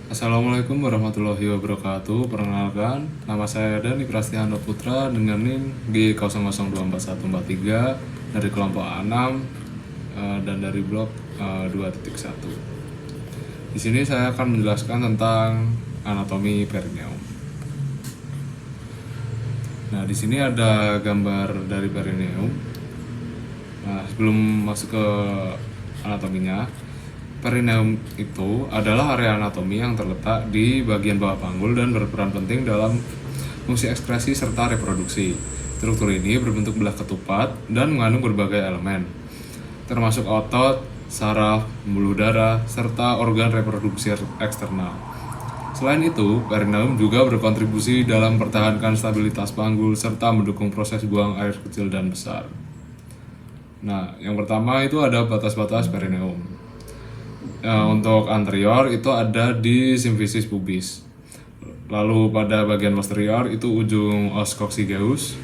Assalamualaikum warahmatullahi wabarakatuh. Perkenalkan, nama saya Dani Prastiano Putra dengan NIM G00244143 dari kelompok A6 dan dari blok 2.1. Di sini saya akan menjelaskan tentang anatomi perineum. Nah, di sini ada gambar dari perineum. Nah, sebelum masuk ke anatominya, perineum itu adalah area anatomi yang terletak di bagian bawah panggul dan berperan penting dalam fungsi ekskresi serta reproduksi. Struktur ini berbentuk belah ketupat dan mengandung berbagai elemen, termasuk otot, saraf, pembuluh darah, serta organ reproduksi eksternal. Selain itu, perineum juga berkontribusi dalam mempertahankan stabilitas panggul serta mendukung proses buang air kecil dan besar. Nah, yang pertama itu ada batas-batas perineum. Untuk anterior itu ada di simfisis pubis. Lalu pada bagian posterior itu ujung os coccygeus.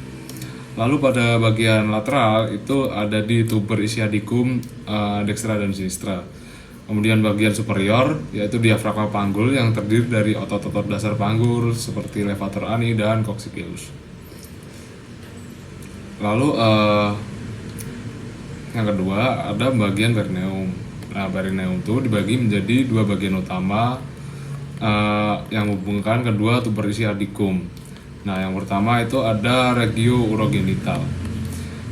Lalu pada bagian lateral itu ada di tuber ischiadicum dextra dan sinistra. Kemudian bagian superior yaitu diafragma panggul yang terdiri dari otot-otot dasar panggul seperti levator ani dan coccygeus. Lalu yang kedua ada bagian perineum. Nah, perineum itu dibagi menjadi dua bagian utama yang menghubungkan kedua tuber ischiadicum. Nah, yang pertama itu ada regio urogenital.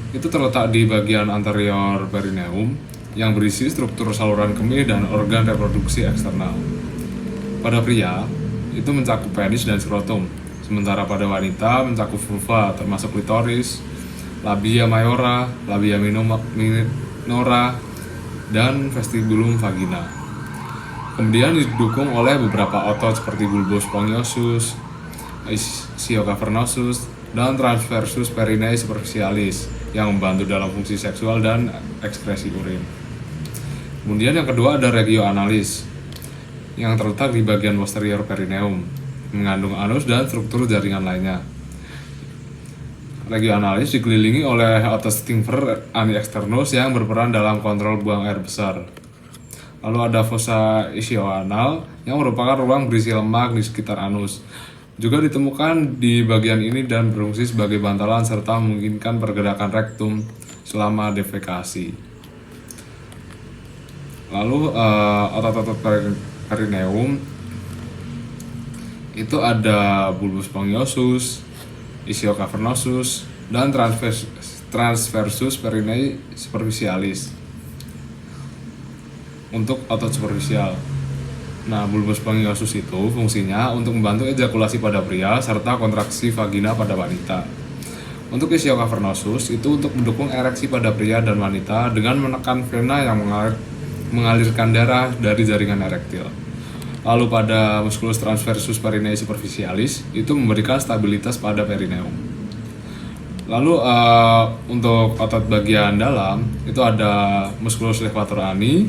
Itu terletak di bagian anterior perineum yang berisi struktur saluran kemih dan organ reproduksi eksternal. Pada pria, itu mencakup penis dan skrotum, sementara pada wanita mencakup vulva termasuk klitoris, labia mayora, labia minora, dan vestibulum vagina. Kemudian didukung oleh beberapa otot seperti bulbus spongiosum, ischiocavernosus, dan transversus perineae superficialis yang membantu dalam fungsi seksual dan ekskresi urin. Kemudian yang kedua ada regio analis yang terletak di bagian posterior perineum, mengandung anus dan struktur jaringan lainnya. Regio analis dikelilingi oleh otot sphincter ani externus yang berperan dalam kontrol buang air besar. Lalu ada fossa ischioanal yang merupakan ruang berisi lemak di sekitar anus. Juga ditemukan di bagian ini dan berfungsi sebagai bantalan serta memungkinkan pergerakan rektum selama defekasi. Lalu otot-otot perineum itu ada bulbus spongiosum, ischiocavernosus, dan transversus perineae superficialis untuk otot superficial. Nah, bulbus spongiosum itu fungsinya untuk membantu ejakulasi pada pria serta kontraksi vagina pada wanita. Untuk ischiocavernosus itu untuk mendukung ereksi pada pria dan wanita dengan menekan vena yang mengalirkan darah dari jaringan erektil. Lalu pada musculus transversus perineae superficialis itu memberikan stabilitas pada perineum. Lalu untuk otot bagian dalam itu ada musculus levator ani,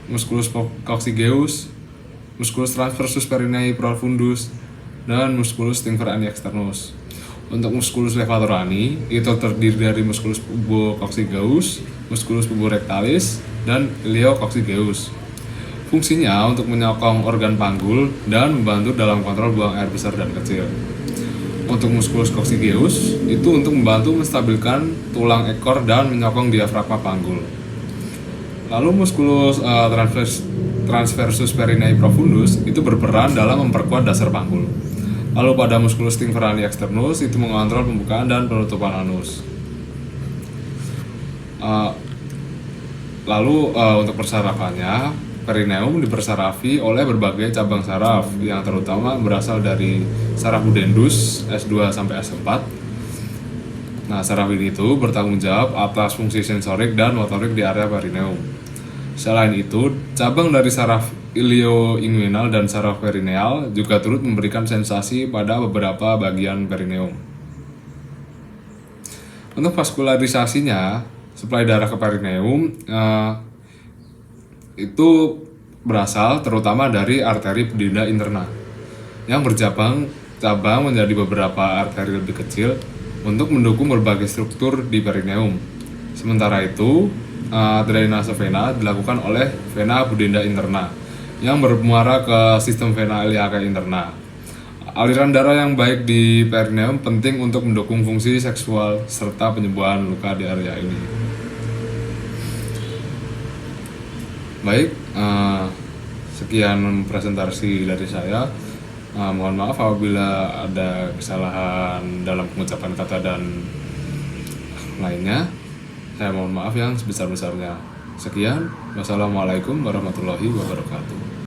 musculus coccygeus, musculus transversus perineae profundus, dan musculus sphincter ani externus. Untuk musculus levator ani itu terdiri dari musculus pubococcygeus, musculus puborectalis, dan iliococcygeus. Fungsinya untuk menyokong organ panggul dan membantu dalam kontrol buang air besar dan kecil. Untuk musculus coccygeus itu untuk membantu menstabilkan tulang ekor dan menyokong diafragma panggul. Lalu musculus transversus perineae profundus itu berperan dalam memperkuat dasar panggul. Lalu pada musculus sphincter ani externus itu mengontrol pembukaan dan penutupan anus. Lalu untuk persarafannya, perineum dipersarafi oleh berbagai cabang saraf yang terutama berasal dari saraf pudendus S2 sampai S4. Nah, saraf ini itu bertanggung jawab atas fungsi sensorik dan motorik di area perineum. Selain itu, cabang dari saraf ilioinguinal dan saraf perineal juga turut memberikan sensasi pada beberapa bagian perineum. Untuk vaskularisasinya, suplai darah ke perineum itu berasal terutama dari arteri pudenda interna yang bercabang menjadi beberapa arteri lebih kecil untuk mendukung berbagai struktur di perineum. Sementara itu, drainase vena dilakukan oleh vena pudenda interna yang bermuara ke sistem vena iliaca interna. Aliran darah yang baik di perineum penting untuk mendukung fungsi seksual serta penyembuhan luka di area ini. Baik, sekian presentasi dari saya. Mohon maaf apabila ada kesalahan dalam pengucapan kata dan lainnya. Saya mohon maaf yang sebesar-besarnya. Sekian, wassalamualaikum warahmatullahi wabarakatuh.